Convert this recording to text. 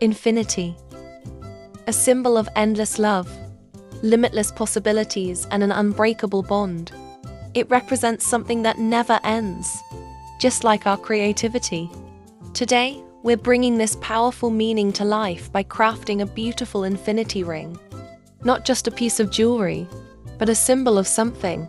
Infinity. A symbol of endless love, limitless possibilities, and an unbreakable bond. It represents something that never ends, just like our creativity. Today, we're bringing this powerful meaning to life by crafting a beautiful infinity ring. Not just a piece of jewelry, but a symbol of something